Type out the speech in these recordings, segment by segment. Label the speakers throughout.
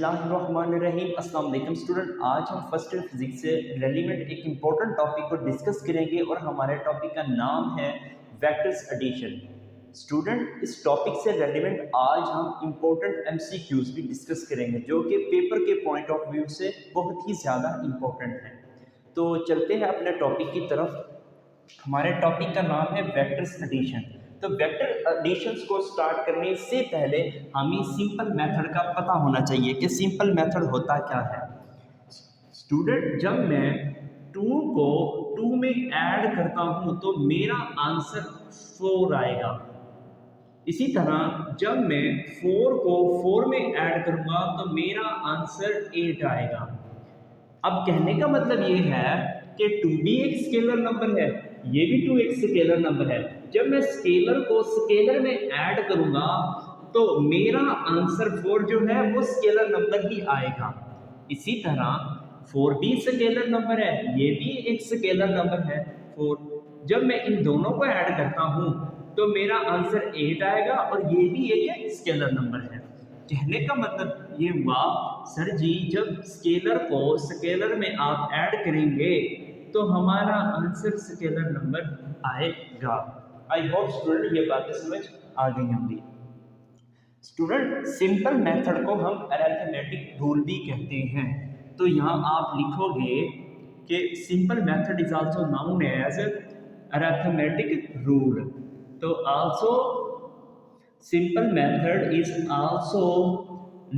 Speaker 1: बिस्मिल्लाहिर्रहमानिर्रहीम। अस्सलाम वालेकुम स्टूडेंट, आज हम फर्स्ट ईयर फिजिक्स से रेलिवेंट एक इम्पोर्टेंट टॉपिक को डिस्कस करेंगे और हमारे टॉपिक का नाम है वेक्टर्स एडिशन। स्टूडेंट, इस टॉपिक से रेलिवेंट आज हम इम्पोर्टेंट एमसीक्यूज भी डिस्कस करेंगे जो कि पेपर के पॉइंट ऑफ व्यू से बहुत ही ज़्यादा इम्पोर्टेंट हैं। तो चलते हैं अपने टॉपिक की तरफ। हमारे टॉपिक का नाम है वेक्टर्स एडिशन। तो वेक्टर एडिशंस को स्टार्ट करने से पहले हमें सिंपल मेथड का पता होना चाहिए कि सिंपल मेथड होता क्या है। स्टूडेंट, जब मैं 2 को 2 में ऐड करता हूं तो मेरा आंसर 4 आएगा। इसी तरह जब मैं 4 को 4 में ऐड करूंगा तो मेरा आंसर 8 आएगा। अब कहने का मतलब ये है कि 2 भी एक स्केलर नंबर है, ये भी 2 एक स्केलर नंबर है। जब मैं स्केलर को स्केलर में ऐड करूंगा तो मेरा आंसर 4 जो है वो स्केलर नंबर ही आएगा। इसी तरह 4 भी स्केलर नंबर है, ये भी एक स्केलर नंबर है 4। जब मैं इन दोनों को ऐड करता हूं तो मेरा आंसर 8 आएगा और ये भी एक स्केलर नंबर है। कहने का मतलब ये हुआ, सर जी जब स्केलर को स्केलर में आप ऐड करेंगे तो हमारा आंसर स्केलर नंबर आएगा। आई होप स्टूडेंट ये बातें समझ आ गई होंगी। स्टूडेंट, सिंपल मेथड को हम अरिथमेटिक रूल भी कहते हैं। तो यहाँ आप लिखोगे कि simple method is also known as arithmetic rule. तो also simple method is also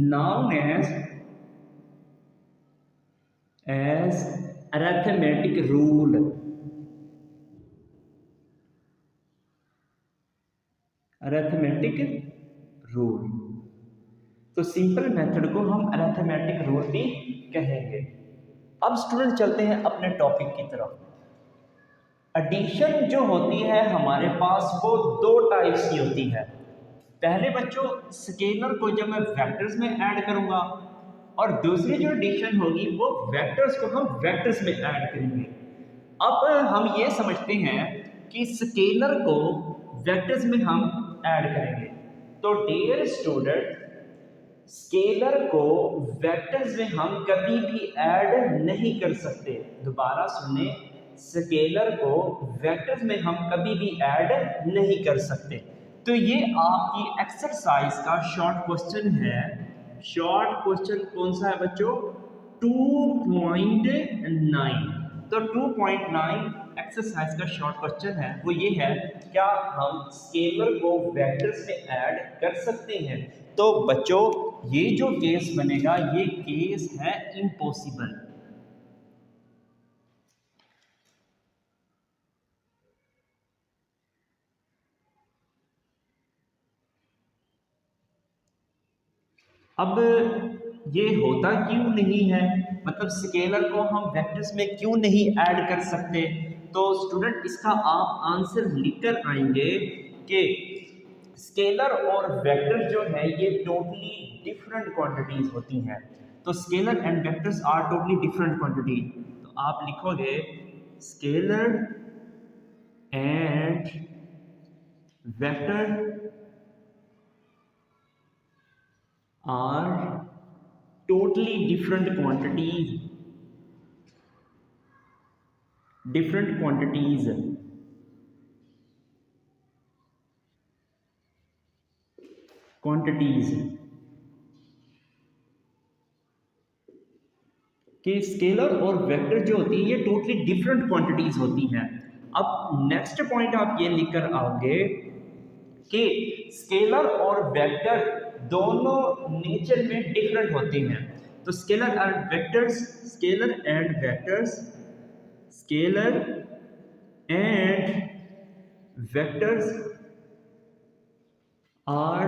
Speaker 1: known as arithmetic rule। arithmetic rule, तो सिंपल मेथड को हम अरिथमेटिक रूल भी कहेंगे। अब स्टूडेंट चलते हैं अपने टॉपिक की तरफ। एडिशन जो होती है हमारे पास वो 2 टाइप्स की होती है। पहले बच्चों, स्केलर को जब मैं वेक्टर्स में ऐड करूंगा और दूसरी जो एडिशन होगी वो वेक्टर्स को हम वेक्टर्स में ऐड करेंगे। अब हम ये समझते हैं कि स्केलर को वेक्टर्स में हम ऐड करेंगे। तो डियर स्टूडेंट, स्केलर को वेक्टर्स में हम कभी भी ऐड नहीं कर सकते। दोबारा सुने, स्केलर को वेक्टर्स में हम कभी भी ऐड नहीं कर सकते। तो ये आपकी एक्सरसाइज का शॉर्ट क्वेश्चन है। शॉर्ट क्वेश्चन कौन सा है बच्चों? 2.9। तो 2.9 एक्सरसाइज का शॉर्ट क्वेश्चन है, वो ये है, क्या हम स्केलर को वेक्टर्स में ऐड कर सकते हैं? तो बच्चों, ये जो केस बनेगा ये केस है इम्पॉसिबल। अब ये होता क्यों नहीं है, मतलब स्केलर को हम वेक्टर्स में क्यों नहीं ऐड कर सकते? तो स्टूडेंट, इसका आप आंसर लिखकर आएंगे कि स्केलर और वेक्टर जो है ये टोटली डिफरेंट क्वांटिटीज होती हैं। तो scalar and vectors are totally different quantity. तो आप लिखोगे scalar and vector are totally different quantities। कि स्केलर और वेक्टर जो होती है ये टोटली डिफरेंट क्वांटिटीज होती हैं। अब नेक्स्ट पॉइंट आप ये लिखकर आओगे कि स्केलर और वेक्टर दोनों नेचर में डिफरेंट होते हैं। तो scalar and vectors are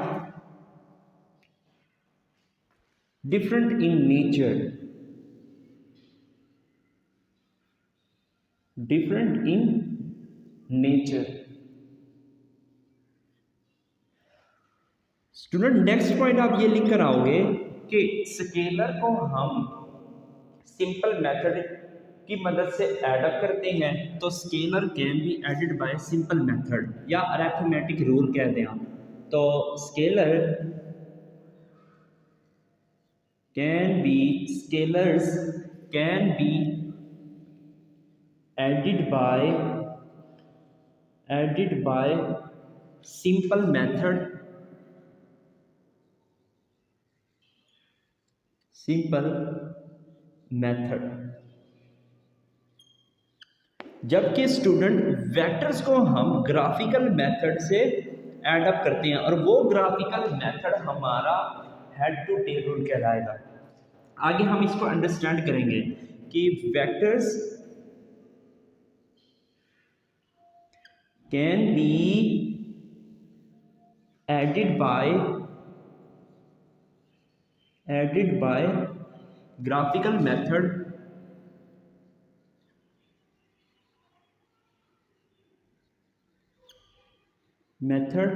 Speaker 1: different in nature. Student, next point आप ये लिख कर आओगे कि स्केलर को हम सिंपल मेथड की मदद से ऐड अप करते हैं। तो scalar can be added by simple method या अरिथमेटिक रूल कहते हैं हम। तो scalar can be scalars can be added by simple method, जबकि स्टूडेंट वेक्टर्स को हम ग्राफिकल मेथड से ऐड अप करते हैं और वो ग्राफिकल मेथड हमारा हेड टू टेल रूल कहलाएगा। आगे हम इसको अंडरस्टैंड करेंगे कि vectors can be added by graphical method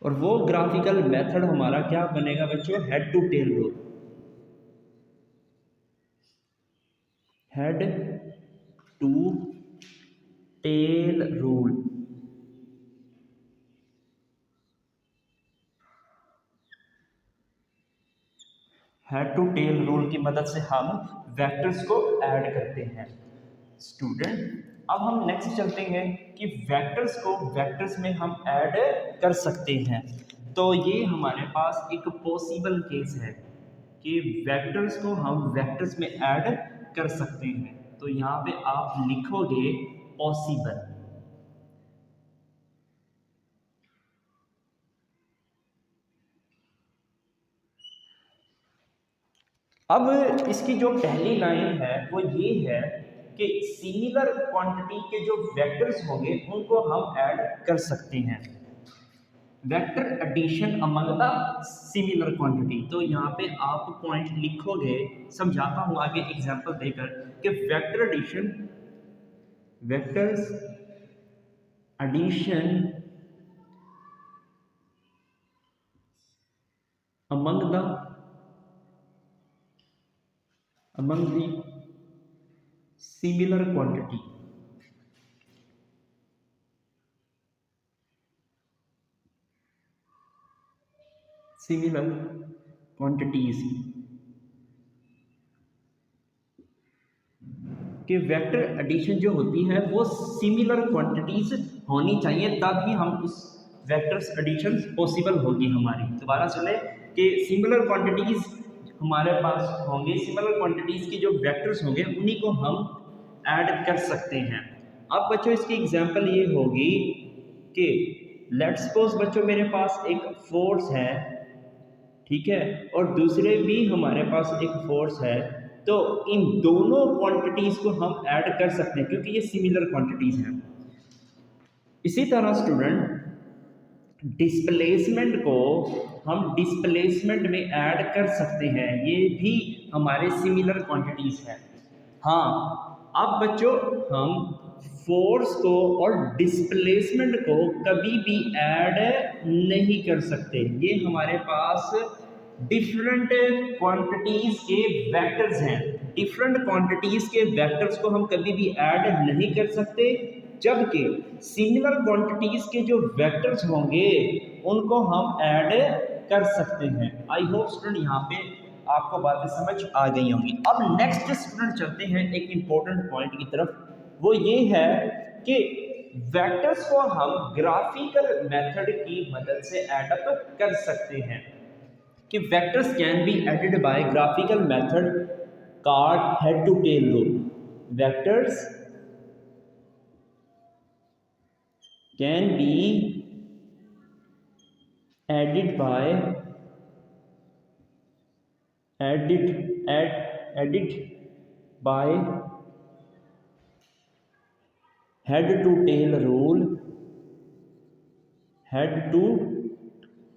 Speaker 1: और वो ग्राफिकल मेथड हमारा क्या बनेगा बच्चों, head to tail rule. Head to tail rule head to tail rule की मदद से हम वेक्टर्स को ऐड करते हैं। स्टूडेंट अब हम नेक्स्ट चलते हैं कि वेक्टर्स को वेक्टर्स में हम ऐड कर सकते हैं। तो ये हमारे पास एक पॉसिबल केस है कि वेक्टर्स को हम वेक्टर्स में ऐड कर सकते हैं। तो यहाँ पे आप लिखोगे पॉसिबल। अब इसकी जो पहली लाइन है वो ये है कि सिमिलर क्वांटिटी के जो वेक्टर्स होंगे उनको हम ऐड कर सकते हैं। Vector addition among the similar quantity. तो यहाँ पे आप पॉइंट लिखोगे, समझाता हूँ आगे एग्जांपल देकर कि vectors addition among the similar quantity. Similar quantities कि वेक्टर एडिशन जो होती है वो सिमिलर क्वांटिटीज होनी चाहिए, तभी हम उस वेक्टर्स एडिशन पॉसिबल होगी हमारी। दोबारा सुने कि सिमिलर क्वांटिटीज हमारे पास होंगे, सिमिलर क्वांटिटीज की जो वेक्टर्स होंगे उन्हीं को हम ऐड कर सकते हैं। अब बच्चों इसकी एग्जांपल ये होगी कि लेट्स सपोज बच्चों मेरे पास एक फोर्स है, ठीक है, और दूसरे भी हमारे पास एक फोर्स है। तो इन दोनों क्वांटिटीज को हम ऐड कर सकते हैं क्योंकि ये सिमिलर क्वांटिटीज हैं। इसी तरह स्टूडेंट डिस्प्लेसमेंट को हम डिस्प्लेसमेंट में ऐड कर सकते हैं, ये भी हमारे सिमिलर क्वांटिटीज हैं। हाँ, अब बच्चों हम फोर्स को और डिस्प्लेसमेंट को कभी भी ऐड नहीं कर सकते, ये हमारे पास डिफरेंट क्वांटिटीज के वेक्टर्स हैं। डिफरेंट क्वांटिटीज के वेक्टर्स को हम कभी भी ऐड नहीं कर सकते, जबकि सिमिलर क्वांटिटीज के जो वेक्टर्स होंगे उनको हम ऐड कर सकते हैं। आई होप स्टूडेंट यहाँ पे आपको बातें समझ आ गई होंगी। अब नेक्स्ट स्टूडेंट चलते हैं एक इंपॉर्टेंट पॉइंट की तरफ, वो ये है कि वेक्टर्स को हम ग्राफिकल मेथड की मदद से ऐड अप कर सकते हैं। कि vectors can be added by graphical method called head to tail rule. Vectors can be added by head to tail rule, head to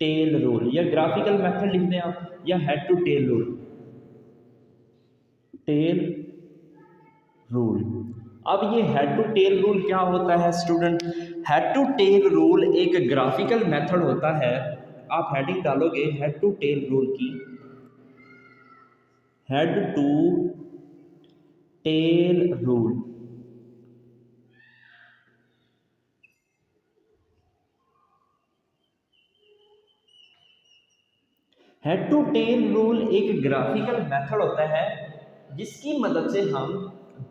Speaker 1: tail rule या ग्राफिकल मेथड लिख दें आप, या head to tail rule, tail rule. अब ये head to tail rule क्या होता है student? Head to tail rule एक ग्राफिकल मेथड होता है। आप हेडिंग डालोगे हेड टू टेल रूल की, head to tail rule. Head to tail rule एक ग्राफिकल मेथड होता है जिसकी मदद से हम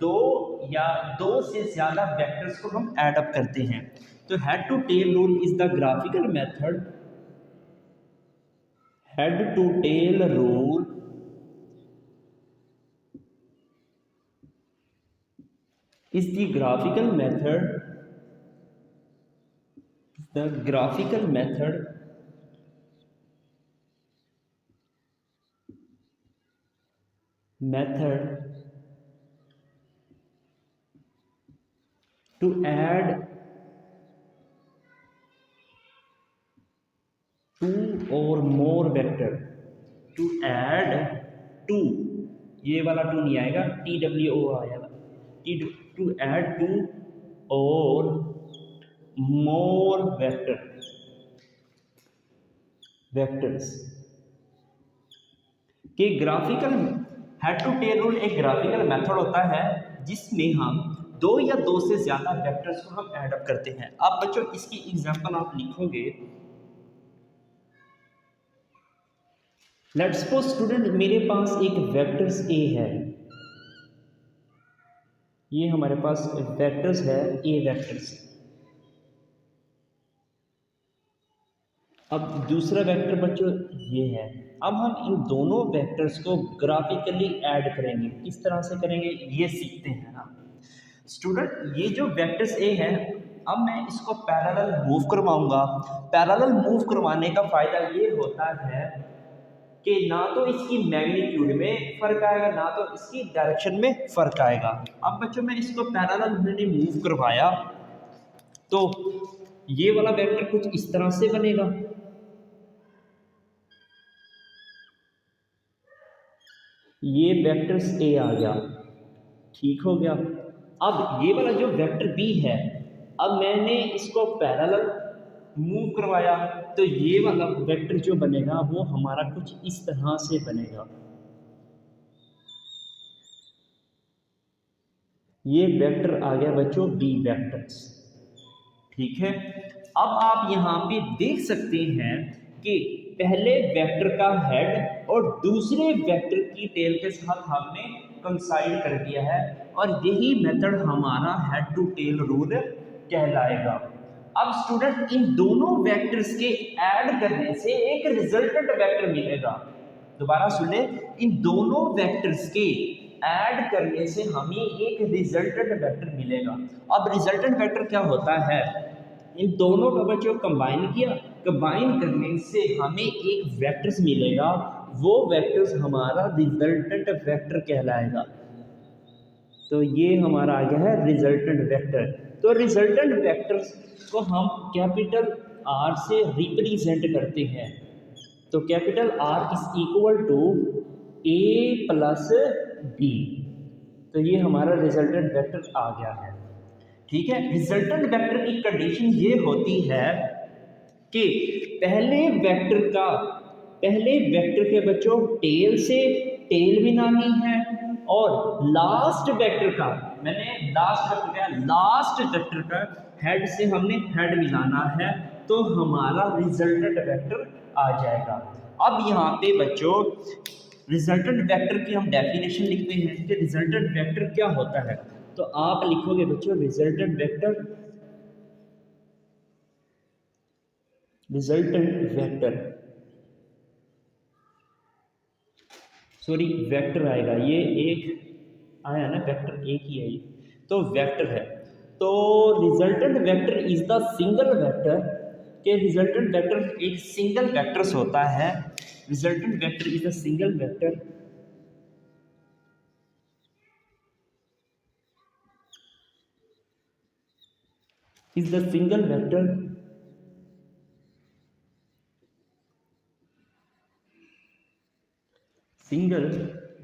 Speaker 1: दो या दो से ज़्यादा वेक्टर्स को हम ऐड अप करते हैं। तो head to tail rule is the graphical method, head to tail rule is the graphical method, the graphical method to add two or more vector, to add two, ये वाला to नहीं आएगा, TWO आएगा, to add two or more vectors कि graphical head to tail rule एक graphical method होता है जिसमें हम दो या दो से ज़्यादा वेक्टर्स को हम ऐड अप करते हैं। अब बच्चों इसकी एग्जांपल आप लिखोगे, लेट्स सपोज स्टूडेंट मेरे पास एक वेक्टर्स ए है, ये हमारे पास वेक्टर्स है ए वेक्टर्स। अब दूसरा वेक्टर बच्चों ये है। अब हम इन दोनों वेक्टर्स को ग्राफिकली ऐड करेंगे। किस तरह से करेंगे ये सीखते हैं ना स्टूडेंट। ये जो वेक्टर्स ए है, अब मैं इसको पैरेलल मूव करवाऊंगा। पैरेलल मूव करवाने का फायदा ये होता है कि ना तो इसकी मैग्नीट्यूड में फर्क आएगा, ना तो इसकी डायरेक्शन में फर्क आएगा। अब बच्चों मैं इसको पैरेलल मैंने मूव करवाया तो ये वाला वेक्टर कुछ इस तरह से बनेगा, ये वेक्टर्स ए आ गया, ठीक हो गया। अब ये वाला जो वेक्टर बी है, अब मैंने इसको पैरेलल मूव करवाया तो ये वाला वेक्टर जो बनेगा वो हमारा कुछ इस तरह से बनेगा। ये वेक्टर आ गया बच्चों बी वेक्टर्स, ठीक है। अब आप यहाँ पे देख सकते हैं कि पहले वेक्टर का हेड और दूसरे वेक्टर की टेल के साथ हमने कंसाइड कर दिया है और यही मेथड हमारा हेड टू टेल रूल कहलाएगा। अब स्टूडेंट इन दोनों वेक्टर्स के ऐड करने से एक रिजल्टेंट वेक्टर मिलेगा। दोबारा सुन ले, इन दोनों वेक्टर्स के ऐड करने से हमें एक रिजल्टेंट वेक्टर मिलेगा। अब रिजल्टेंट वेक्टर क्या होता है, इन दोनों का बच्चों कंबाइन किया, कंबाइन करने से हमें एक वेक्टर्स मिलेगा, वो वेक्टर्स हमारा रिजल्टेंट वेक्टर कहलाएगा। तो ये हमारा आ गया है रिजल्टेंट वेक्टर। तो रिजल्टेंट वेक्टर्स को हम कैपिटल आर से रिप्रेजेंट करते हैं। तो capital R is equal to A plus B, तो ये हमारा रिजल्टेंट वेक्टर आ गया है, ठीक है। रिजल्टेंट वेक्टर की कंडीशन ये होती है कि पहले वेक्टर के बच्चों टेल से टेल मिलानी है और लास्ट वेक्टर का हेड से हमने हेड मिलाना है, तो हमारा रिजल्टेंट वेक्टर आ जाएगा। अब यहाँ पे बच्चों रिजल्टेंट वेक्टर की हम डेफिनेशन लिखते हैं कि रिजल्टेंट वेक्टर क्या होता है। तो आप लिखोगे बच्चों रिजल्टेंट वेक्टर वेक्टर आएगा, ये एक आया ना, वेक्टर एक ही है ये, तो वेक्टर है। तो resultant vector is the single vector, के रिजल्टेंट वेक्टर एक सिंगल वेक्टर्स होता है। Resultant vector is the single vector single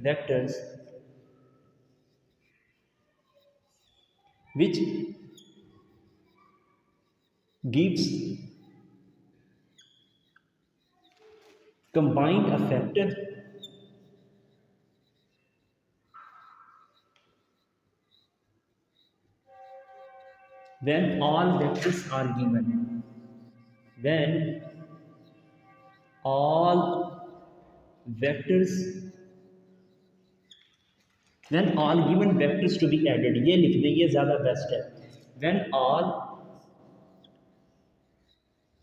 Speaker 1: vectors which gives combined effect when all vectors are given, when all vectors when all given vectors to be added, ये लिख दें, ये ज़्यादा best है। when all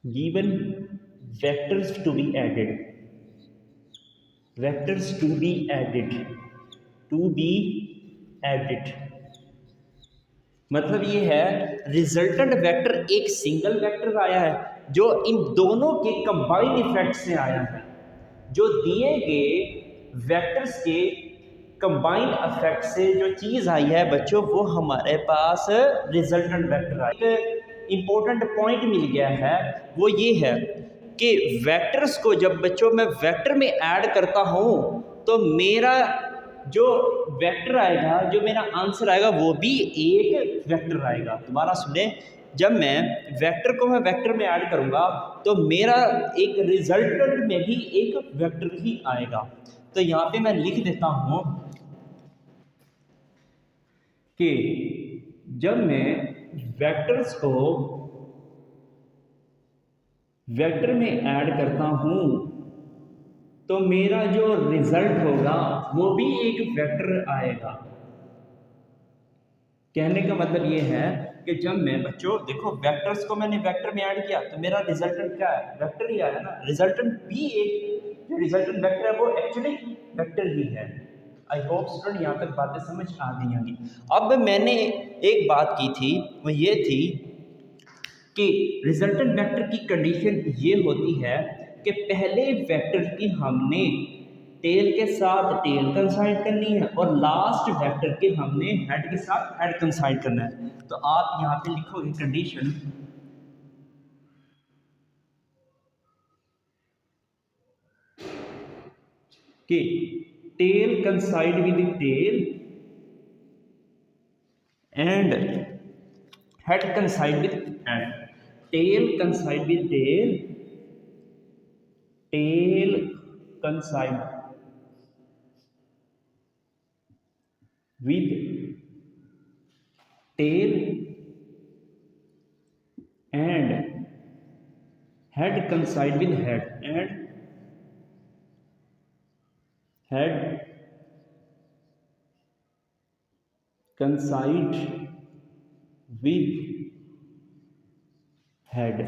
Speaker 1: given vectors to be added, vectors to be added, to be added मतलब ये है resultant vector एक सिंगल वेक्टर आया है जो इन दोनों के कंबाइंड इफेक्ट से आया है, जो दिए गए वेक्टर्स के कंबाइंड इफेक्ट से जो चीज़ आई है बच्चों वो हमारे पास रिजल्टेंट वेक्टर आई। एक इम्पोर्टेंट पॉइंट मिल गया है, वो ये है कि वेक्टर्स को जब बच्चों मैं वेक्टर में ऐड करता हूँ तो मेरा जो वेक्टर आएगा, जो मेरा आंसर आएगा वो भी एक वेक्टर आएगा। दोबारा सुने, जब मैं वेक्टर को मैं वेक्टर में ऐड करूँगा तो मेरा एक रिजल्टेंट में भी एक वेक्टर ही आएगा। तो यहाँ पे मैं लिख देता हूँ कि जब मैं वेक्टर्स को वेक्टर में ऐड करता हूँ तो मेरा जो रिजल्ट होगा वो भी एक वेक्टर आएगा। कहने का मतलब ये है कि जब मैं बच्चों देखो वेक्टर्स को मैंने वेक्टर में ऐड किया तो मेरा रिजल्टेंट क्या है, वेक्टर ही आया ना। रिजल्टेंट भी एक जो रिजल्टेंट वेक्टर है वो एक्चुअली वेक्टर ही है। आई होप स्टूडेंट यहाँ तक बातें समझ आ गई होंगी। अब मैंने एक बात की थी, वो ये थी कि रिजल्टेंट वेक्टर की कंडीशन ये होती है कि पहले वेक्टर की हमने टेल के साथ टेल कंसाइड करनी है और लास्ट वेक्टर के हमने हेड के साथ हेड कंसाइड करना है। तो आप यहाँ पे लिखोगे कंडीशन कि tail coincide with tail and head coincide with head. Tail coincide with tail, tail coincide with tail and head coincide with head and head coincide with head।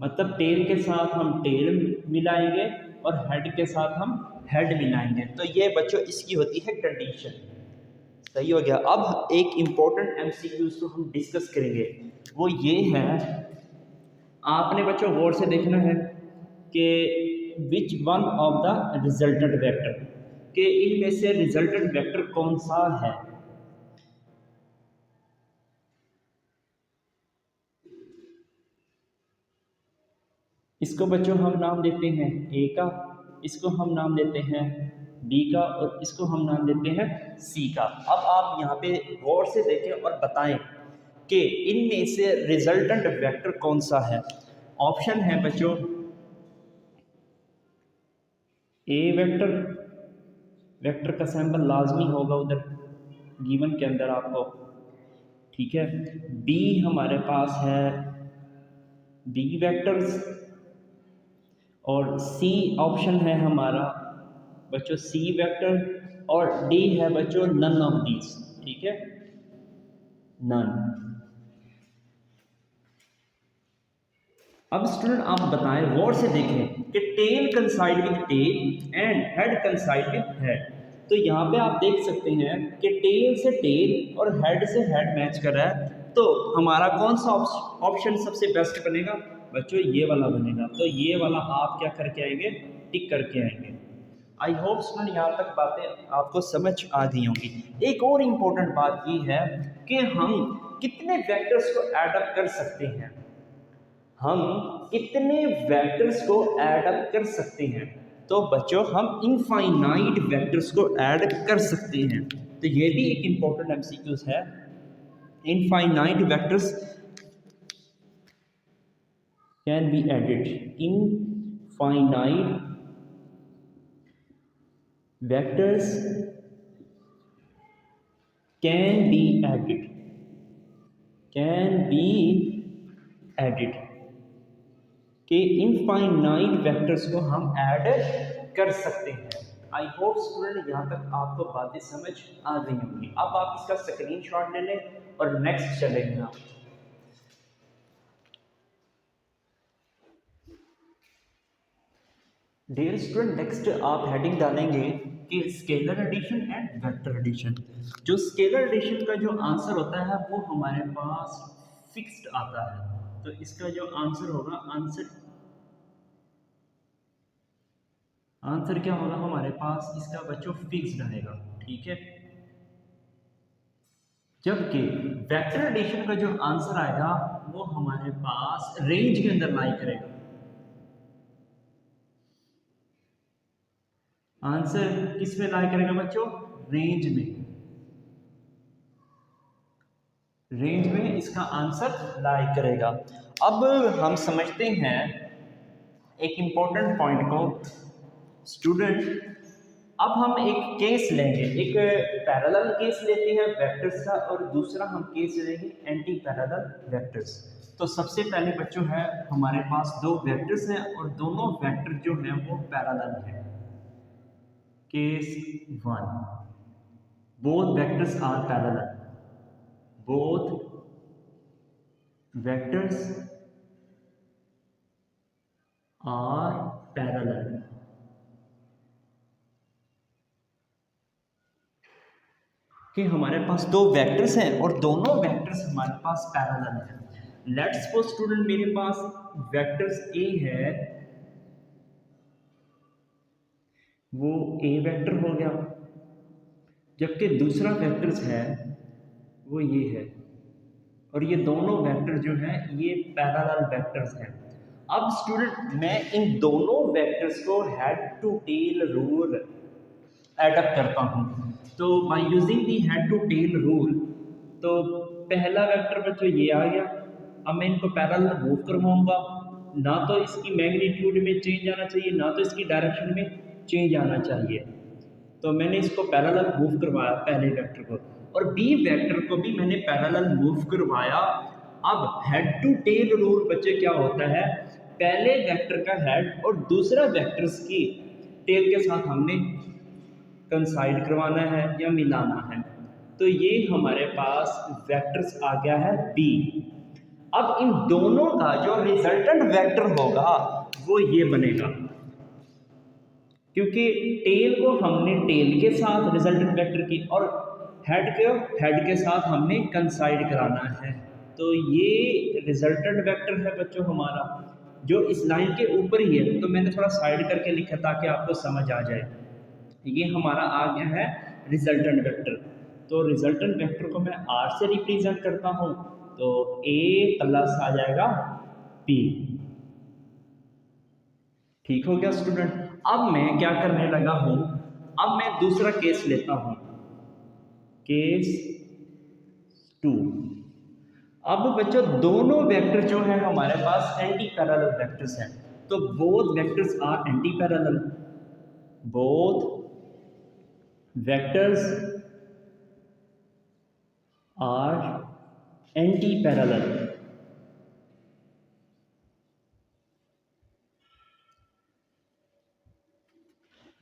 Speaker 1: मतलब टेल के साथ हम टेल मिलाएंगे और हेड के साथ हम हेड मिलाएंगे। तो ये बच्चों इसकी होती है कंडीशन। सही हो गया। अब एक इम्पोर्टेंट एमसीक्यूज को हम डिस्कस करेंगे, वो ये है, आपने बच्चों गौर से देखना है कि which one of the resultant vector, कि इनमें से रिजल्टेंट वेक्टर कौन सा है। इसको बच्चों हम नाम देते हैं ए का, इसको हम नाम देते हैं बी का और इसको हम नाम देते हैं सी का। अब आप यहाँ पे गौर से देखें और बताएं कि इनमें से रिजल्टेंट वेक्टर कौन सा है। ऑप्शन है बच्चों ए वेक्टर, वेक्टर का सैंपल लाजमी होगा उधर गिवन के अंदर आपको, ठीक है। बी हमारे पास है बी वेक्टर्स और सी ऑप्शन है हमारा बच्चों सी वेक्टर और डी है बच्चों नन ऑफ दीज, ठीक है, नन। अब स्टूडेंट आप बताएं, गौर से देखें कि tail coincide with tail and head coincide with head. तो यहाँ पे आप देख सकते हैं कि टेल से टेल और हेड से हेड मैच कर रहा है, तो हमारा कौन सा ऑप्शन सबसे बेस्ट बनेगा बच्चों, ये वाला बनेगा। तो ये वाला आप क्या करके आएंगे, टिक करके आएंगे। आई होप स्टूडेंट यहाँ तक बातें आपको समझ आ गई होंगी। एक और इम्पोर्टेंट बात ये है कि हम कितने वेक्टर्स को ऐड अप कर सकते हैं, हम कितने वेक्टर्स को ऐड अप कर सकते हैं। तो बच्चों हम इनफाइनाइट वेक्टर्स को ऐड कर सकते हैं। तो ये भी एक इम्पोर्टेंट एमसीक्यूज है। Infinite vectors can be added, infinite vectors can be added, can be added, कि इनफाइनाइट वेक्टर्स को हम ऐड कर सकते हैं। आई होप स्टूडेंट यहाँ तक आपको बातें समझ आ गई होंगी। अब आप इसका स्क्रीनशॉट ले लें और नेक्स्ट चलेंगे। डियर स्टूडेंट, नेक्स्ट आप हेडिंग डालेंगे कि scalar addition and vector addition. जो स्केलर एडिशन का जो आंसर होता है वो हमारे पास फिक्स्ड आता है, तो इसका जो आंसर होगा, आंसर क्या होगा हमारे पास, इसका बच्चों फिक्स्ड रहेगा। ठीक है, जबकि वेक्टर एडिशन का जो आंसर आएगा वो हमारे पास रेंज के अंदर लाई करेगा। आंसर किस में लाई करेगा बच्चों, रेंज में। रेंज में इसका आंसर लाई करेगा। अब हम समझते हैं एक इंपॉर्टेंट पॉइंट को स्टूडेंट। अब हम एक केस लेंगे, एक पैरेलल केस लेते हैं वेक्टर्स का, और दूसरा हम केस लेंगे एंटी पैरेलल वेक्टर्स। तो सबसे पहले बच्चों है हमारे पास दो वेक्टर्स हैं और दोनों वेक्टर जो हैं वो पैरेलल हैं। Case 1, both vectors are parallel, both vectors are parallel. कि हमारे पास दो वेक्टर्स हैं और दोनों वेक्टर्स हमारे पास पैरेलल हैं। लेट्स सपोज स्टूडेंट मेरे पास वेक्टर्स ए है, वो ए वेक्टर हो गया, जबकि दूसरा वेक्टर्स है वो ये है, और ये दोनों वेक्टर जो हैं ये पैरेलल वेक्टर्स हैं। अब स्टूडेंट मैं इन दोनों वेक्टर्स को head to tail rule adopt करता हूँ। तो by using the head to tail rule, तो पहला वेक्टर बच्चों ये आ गया। अब मैं इनको पैरेलल मूव करवाऊंगा, ना तो इसकी मैग्नीट्यूड में चेंज आना चाहिए, ना तो इसकी डायरेक्शन में चेंज आना चाहिए। तो मैंने इसको पैरेलल मूव करवाया पहले वेक्टर को, और बी वेक्टर को भी मैंने पैरेलल मूव करवाया। अब हेड टू टेल रूल बच्चे क्या होता है, पहले वेक्टर का हेड और दूसरा वेक्टर्स की टेल के साथ हमने कंसाइड करवाना है या मिलाना है। तो ये हमारे पास वेक्टर्स आ गया है बी। अब इन दोनों का जो रिजल्टेंट वेक्टर होगा वो ये बनेगा, क्योंकि टेल को हमने टेल के साथ रिजल्टेंट वेक्टर की और हेड के साथ हमने कंसाइड कराना है। तो ये रिजल्टेंट वेक्टर है बच्चों हमारा, जो इस लाइन के ऊपर ही है। तो मैंने थोड़ा साइड करके लिखा ताकि आपको समझ आ जाए। ये हमारा आ गया है रिजल्टेंट वेक्टर। तो रिजल्टेंट वेक्टर को मैं आर से रिप्रेजेंट करता हूँ, तो ए प्लस आ जाएगा पी। ठीक हो गया स्टूडेंट। अब मैं क्या करने लगा हूँ, अब मैं दूसरा केस लेता हूँ, केस 2। अब बच्चों दोनों वेक्टर जो है हमारे पास एंटी पैरेलल वेक्टर्स हैं, तो both vectors are anti parallel, both vectors are anti parallel.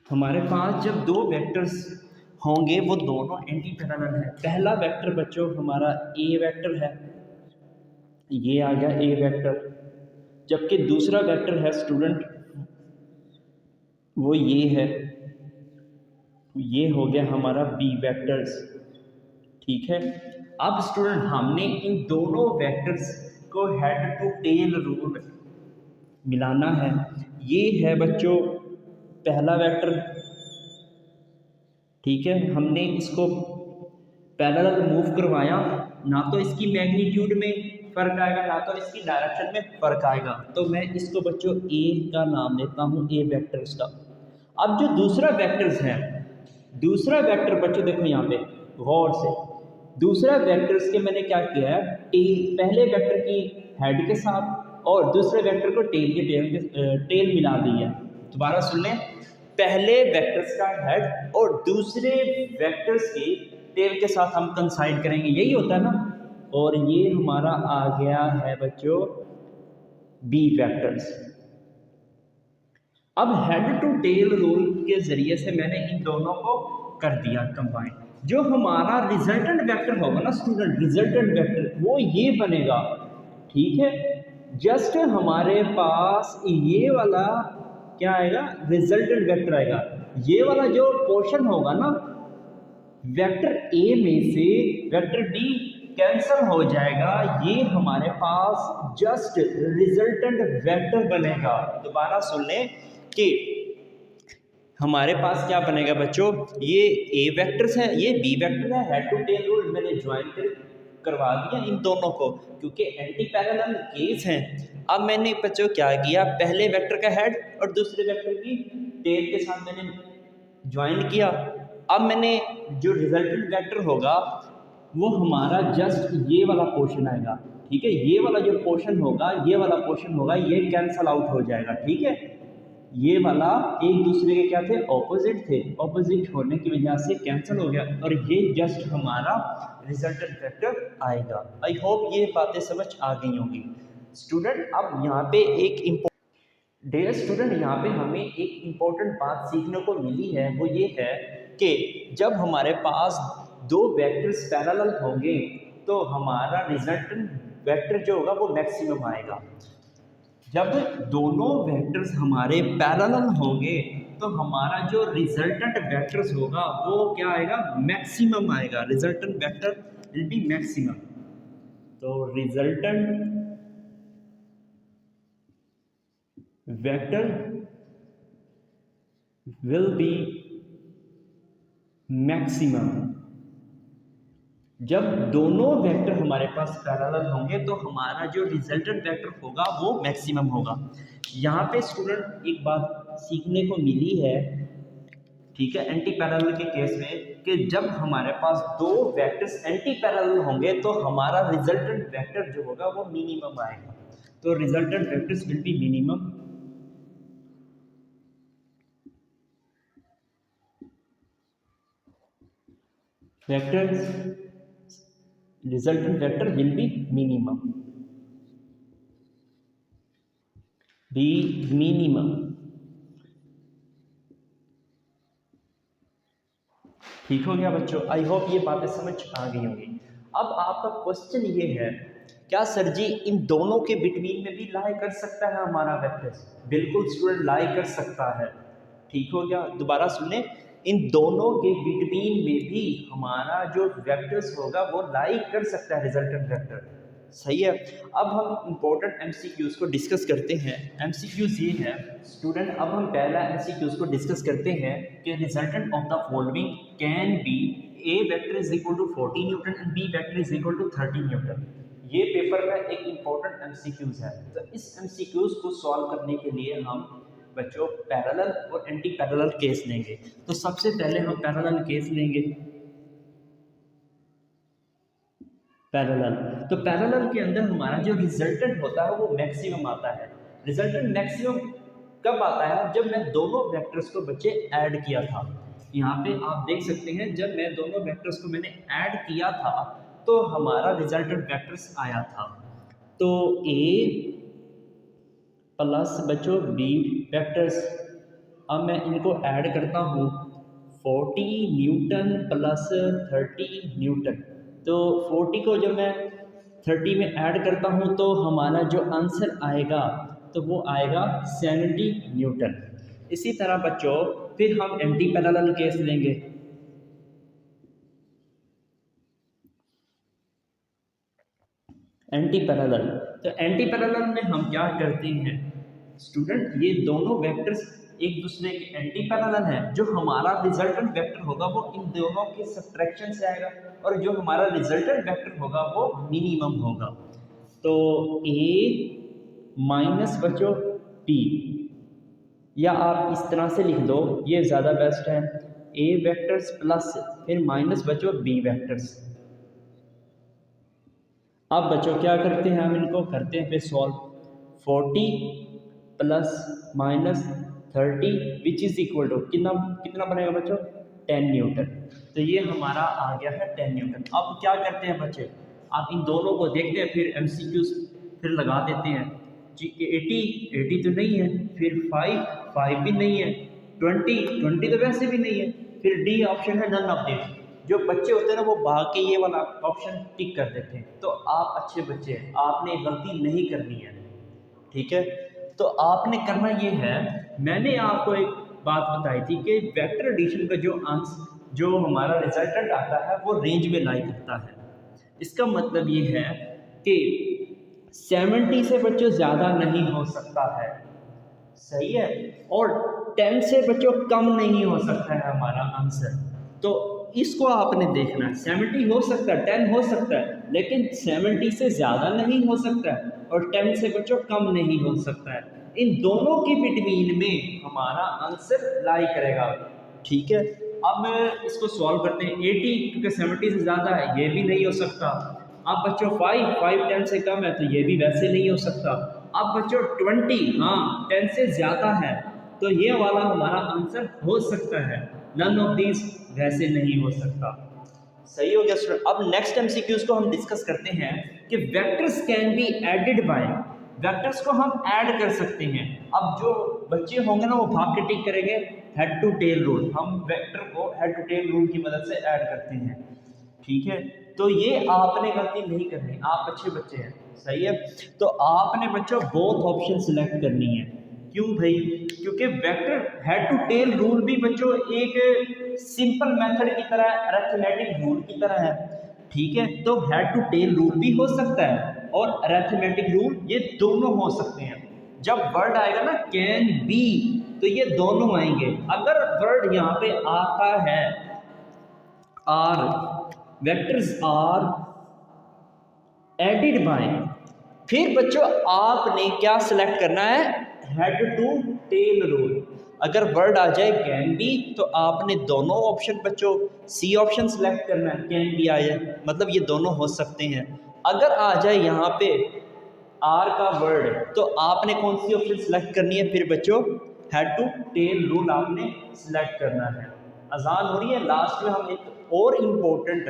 Speaker 1: हमारे पास जब दो वेक्टर्स होंगे वो दोनों एंटी पैरेलल है। पहला वेक्टर बच्चों हमारा ए वेक्टर है, ये आ गया ए वेक्टर, जबकि दूसरा वेक्टर है स्टूडेंट वो ये है, ये हो गया हमारा बी वेक्टर्स। ठीक है, अब स्टूडेंट हमने इन दोनों वेक्टर्स को हेड टू टेल रूल मिलाना है। ये है बच्चों पहला वेक्टर, ठीक है, हमने इसको पैरेलल मूव करवाया, ना तो इसकी मैग्नीट्यूड में फर्क आएगा ना तो इसकी डायरेक्शन में फर्क आएगा। तो मैं इसको बच्चों ए का नाम देता हूँ, ए वेक्टर्स का। अब जो दूसरा वेक्टर्स है, दूसरा वेक्टर बच्चों देखो यहाँ पे गौर से, दूसरा वेक्टर्स के मैंने क्या किया है, पहले वेक्टर की हेड के साथ और दूसरे वेक्टर को टेल मिला दिया। दोबारा सुन लें, पहले वेक्टर्स का हेड और दूसरे वेक्टर्स की टेल के साथ हम कंसाइड करेंगे, यही होता है ना। और ये हमारा आ गया है बच्चों बी वेक्टर्स। अब हेड टू टेल रूल के ज़रिए से मैंने इन दोनों को कर दिया कंबाइन। जो हमारा रिजल्टेंट वेक्टर होगा ना स्टूडेंट, रिजल्टेंट वेक्टर वो ये बनेगा, ठीक है। जस्ट हमारे पास ये वाला क्या आएगा, रिजल्टेंट वेक्टर आएगा। ये वाला जो पोर्शन होगा ना वेक्टर ए में से वेक्टर बी कैंसल हो जाएगा, ये हमारे पास जस्ट रिजल्टेंट वेक्टर बनेगा। दोबारा सुन लें कि हमारे पास क्या बनेगा बच्चों, ये ए वेक्टर्स है, ये बी वेक्टर है। हेड टू टेल रूल मैंने ज्वाइन करवा दिया इन दोनों को क्योंकि एंटी पैरेलल केस हैं। अब मैंने बच्चों क्या किया, पहले वेक्टर का हेड और दूसरे वेक्टर की टेल के साथ मैंने ज्वाइन किया। अब मैंने जो रिजल्टेंट वेक्टर होगा वो हमारा जस्ट ये वाला पोर्शन आएगा, ठीक है। ये वाला जो पोर्शन होगा, ये वाला पोर्शन होगा, ये कैंसल आउट हो जाएगा, ठीक है। ये वाला एक दूसरे के क्या थे, ऑपोजिट थे, ऑपोजिट होने की वजह से कैंसिल हो गया और ये जस्ट हमारा रिजल्टेंट वेक्टर आएगा। आई होप ये बातें समझ आ गई होंगी स्टूडेंट। अब यहाँ पे एक डियर स्टूडेंट, यहाँ पे हमें एक इम्पोर्टेंट बात सीखने को मिली है, वो ये है कि जब हमारे पास दो वेक्टर्स पैरेलल होंगे तो हमारा रिजल्टेंट वेक्टर जो होगा वो मैक्सिमम आएगा। जब दोनों वेक्टर्स हमारे पैरेलल होंगे तो हमारा जो रिजल्टेंट वेक्टर्स होगा वो क्या आएगा, मैक्सिमम आएगा। Resultant vector will be maximum. तो resultant vector will be maximum. जब दोनों वेक्टर हमारे पास पैरेलल होंगे तो हमारा जो रिजल्टेंट वेक्टर होगा वो मैक्सिमम होगा। यहाँ पे स्टूडेंट एक बात सीखने को मिली है, ठीक है, एंटी पैरेलल के केस में, कि जब हमारे पास दो वेक्टर्स एंटी पैरेलल होंगे तो हमारा रिजल्टेंट वेक्टर जो होगा वो मिनिमम आएगा। तो resultant vectors will be minimum. Vectors resultant vector will B minimum, B minimum, ठीक हो गया बच्चों। आई होप ये बातें समझ आ गई होंगी। अब आपका क्वेश्चन ये है, क्या सर जी इन दोनों के बिटवीन में भी लाई कर सकता है हमारा वेक्टर्स? बिल्कुल स्टूडेंट, लाई कर सकता है, ठीक हो गया। दोबारा सुने, इन दोनों के बिटवीन में भी हमारा जो वेक्टर्स होगा वो लाई कर सकता है रिजल्टेंट वेक्टर, सही है। अब हम इंपॉर्टेंट एमसीक्यूज को डिस्कस करते हैं। एमसीक्यूज ये है स्टूडेंट, अब हम पहला एमसीक्यूज को डिस्कस करते हैं कि resultant of the following can be A vector is equal to 40 newton and B vector is equal to 30 newton. ये पेपर का एक इंपॉर्टेंट एमसीक्यूज है। तो इस एमसीक्यूज को सॉल्व करने के लिए हम बच्चों पैरेलल और एंटी पैरेलल केस लेंगे। तो सबसे पहले हम पैरेलल केस लेंगे, पैरेलल। तो पैरेलल के अंदर हमारा जो रिजल्टेंट होता है वो मैक्सिमम आता है। रिजल्टेंट मैक्सिमम कब आता है, जब मैं दोनों वेक्टर्स को बच्चे ऐड किया था। यहाँ पे आप देख सकते हैं, जब मैं दोनों वेक्टर्स को मैंने ऐड किया था तो हमारा रिजल्टेंट वेक्टर्स आया था। तो ए प्लस बच्चों बी वेक्टर्स, अब मैं इनको ऐड करता हूँ, 40 न्यूटन प्लस 30 न्यूटन। तो 40 को जब मैं 30 में ऐड करता हूँ तो हमारा जो आंसर आएगा तो वो आएगा 70 न्यूटन। इसी तरह बच्चों फिर हम एंटी पैरेलल केस लेंगे। एंटी पैरेलल, तो एंटी पैरेलल में हम क्या करते हैं स्टूडेंट, ये दोनों वेक्टर्स एक दूसरे के एंटी पैरेलल हैं। जो हमारा रिजल्टेंट वेक्टर होगा वो इन दोनों के सब्ट्रैक्शन से आएगा और जो हमारा रिजल्टेंट वेक्टर होगा वो मिनिमम होगा। तो ए माइनस बच्चों पी, या आप इस तरह से लिख दो, ये ज़्यादा बेस्ट है, ए वेक्टर्स प्लस फिर माइनस बच्चों बी वेक्टर्स। अब बच्चों क्या करते हैं, हम इनको करते हैं फिर solve. 40 plus minus 30 which is equal to कितना कितना बनेगा बच्चों, 10 न्यूटन। तो ये हमारा आ गया है 10 न्यूटन। अब क्या करते हैं बच्चे, आप इन दोनों को देखते हैं फिर एमसीक्यूज फिर लगा देते हैं। 80 80 तो नहीं है, फिर 5 5 भी नहीं है, 20 20 तो वैसे भी नहीं है, फिर डी ऑप्शन है नन ऑफ दिस। जो बच्चे होते हैं ना वो भाग के ये वाला ऑप्शन टिक कर देते हैं। तो आप अच्छे बच्चे हैं, आपने गलती नहीं करनी है, ठीक है। तो आपने करना ये है, मैंने आपको एक बात बताई थी कि वेक्टर एडिशन का जो हमारा रिजल्टेंट आता है वो रेंज में लाई करता है। इसका मतलब ये है कि 70 से बच्चों ज़्यादा नहीं हो सकता है, सही है, और 10 से बच्चों कम नहीं हो सकता है हमारा आंसर। तो इसको आपने देखना है, 70 हो सकता है, 10 हो सकता है, लेकिन 70 से ज़्यादा नहीं हो सकता है और 10 से बच्चों कम नहीं हो सकता है। इन दोनों के बिटवीन में हमारा आंसर लाई करेगा, ठीक है। अब इसको सॉल्व करते हैं। 80 क्योंकि 70 से ज़्यादा है, ये भी नहीं हो सकता। अब बच्चों 5 10 से कम है, तो ये भी वैसे नहीं हो सकता। अब बच्चों 20, हाँ 10 से ज़्यादा है, तो ये वाला हमारा आंसर हो सकता है। नन ऑफ दीज वैसे नहीं हो सकता, सही हो गया स्टूडेंट। अब नेक्स्ट एमसीक्यूज को हम डिस्कस करते हैं कि vectors can be added by, vectors को हम ऐड कर सकते हैं। अब जो बच्चे होंगे ना वो भाग के टिक करेंगे हेड टू टेल रूल, हम वेक्टर को हेड टू टेल रूल की मदद से ऐड करते हैं, ठीक है। तो ये आपने गलती नहीं करनी, आप अच्छे बच्चे हैं, सही है। तो आपने बच्चों बोथ ऑप्शन सिलेक्ट करनी है। क्यों भाई? क्योंकि vector head to tail rule भी बच्चों एक सिंपल मेथड की तरह, अरिथमेटिक रूल की तरह है, ठीक है। तो हेड टू टेल रूल भी हो सकता है और अरिथमेटिक रूल, ये दोनों हो सकते हैं। जब वर्ड आएगा ना कैन बी, तो ये दोनों आएंगे। अगर वर्ड यहाँ पे आता है are, vectors are added by, फिर बच्चों आपने क्या सिलेक्ट करना है? Head to tail rule. अगर वर्ड आ जाए कैन बी, तो आपने दोनों ऑप्शन बच्चों सी ऑप्शन सिलेक्ट करना है, कैन बी आ जाए, मतलब ये दोनों हो सकते हैं। अगर आ जाए यहाँ पे आर का वर्ड, तो आपने कौन सी ऑप्शन सिलेक्ट करनी है? फिर बच्चों हेड टू टेल रूल आपने सिलेक्ट करना है। अजान हो रही है। लास्ट में हम एक और इम्पोर्टेंट,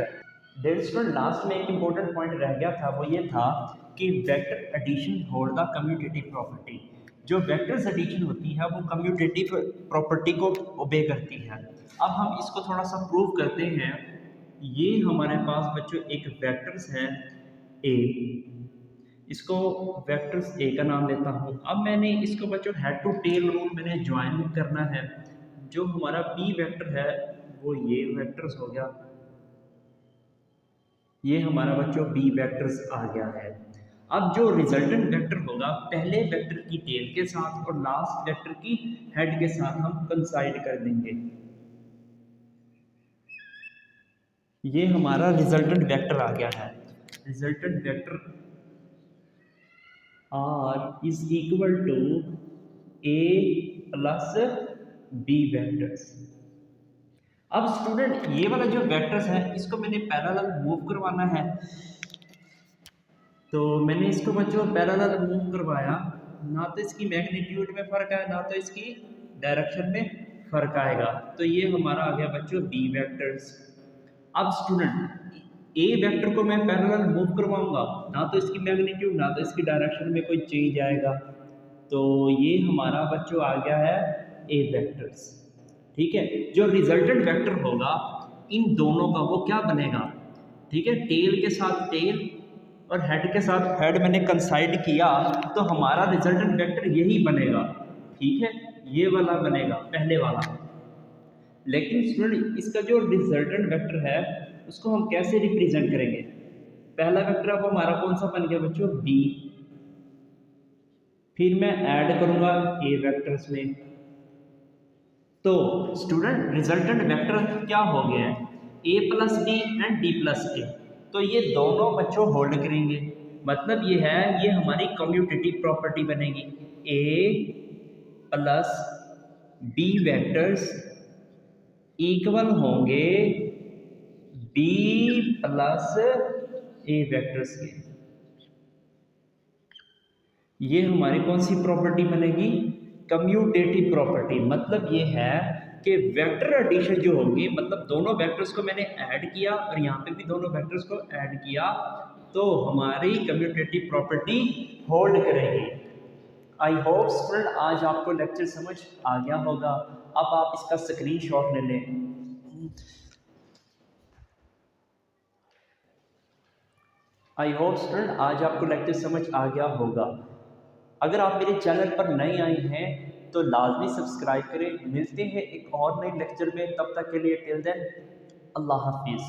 Speaker 1: डेयर स्टूडेंट, लास्ट में एक इम्पोर्टेंट पॉइंट रह गया था, वो ये था कि vector addition hold the commutative property. जो वेक्टर्स एडिशन होती है वो कम्यूटेटिव प्रॉपर्टी को ओबे करती है। अब हम इसको थोड़ा सा प्रूव करते हैं। ये हमारे पास बच्चों एक वेक्टर्स है ए, इसको वेक्टर्स ए का नाम देता हूँ। अब मैंने इसको बच्चों हेड टू टेल रूल मैंने ज्वाइन करना है। जो हमारा बी वेक्टर है वो ये वेक्टर्स हो गया, ये हमारा बच्चों बी वेक्टर्स आ गया है। अब जो रिजल्टेंट वेक्टर होगा पहले वेक्टर की टेल के साथ और लास्ट वेक्टर की हेड के साथ हम कंसाइड कर देंगे। ये हमारा रिजल्टेंट वेक्टर आ गया है। Resultant vector R is equal to A plus B vectors. अब स्टूडेंट ये वाला जो वेक्टर्स है इसको मैंने पैरेलल मूव करवाना है, तो मैंने इसको बच्चों पैरेलल मूव करवाया। ना तो इसकी मैग्नीट्यूड में फ़र्क है, ना तो इसकी डायरेक्शन में फ़र्क आएगा। तो ये हमारा आ गया बच्चों बी वेक्टर्स। अब स्टूडेंट ए वेक्टर को मैं पैरेलल मूव करवाऊंगा, ना तो इसकी मैग्नीट्यूड ना तो इसकी डायरेक्शन में कोई चेंज आएगा। तो ये हमारा बच्चों आ गया है ए वेक्टर्स, ठीक है। जो रिजल्टेंट वेक्टर होगा इन दोनों का वो क्या बनेगा, ठीक है। टेल के साथ टेल और हेड के साथ हेड मैंने कंसाइड किया, तो हमारा रिजल्टेंट वेक्टर यही बनेगा, ठीक है। ये वाला बनेगा पहले वाला। लेकिन स्टूडेंट इसका जो रिजल्टेंट वेक्टर है उसको हम कैसे रिप्रेजेंट करेंगे? पहला वेक्टर अब हमारा कौन सा बन गया बच्चों? बी। फिर मैं ऐड करूंगा ए वेक्टर्स में, तो स्टूडेंट रिजल्टेंट वेक्टर क्या हो गया है? A plus B and D plus A. तो ये दोनों बच्चों होल्ड करेंगे, मतलब ये है ये हमारी कम्यूटेटिव प्रॉपर्टी बनेगी। ए प्लस बी वेक्टर्स इक्वल होंगे बी प्लस ए वेक्टर्स के। ये हमारी कौन सी प्रॉपर्टी बनेगी? Commutative property. मतलब ये है कि वेक्टर एडिशन जो होगी, मतलब दोनों वेक्टर्स को मैंने ऐड किया और यहाँ पे भी दोनों वेक्टर्स को ऐड किया, तो हमारी कम्यूटेटिव प्रॉपर्टी होल्ड करेगी। आई होप स्टूडेंट आज आपको लेक्चर समझ आ गया होगा। अब आप इसका स्क्रीनशॉट ले लें। आई होप स्टूडेंट आज आपको लेक्चर समझ आ गया होगा। अगर आप मेरे चैनल पर नए आए हैं तो लाजमी सब्सक्राइब करें। मिलते हैं एक और नए लेक्चर में, तब तक के लिए टिल देन अल्लाह हाफिज़।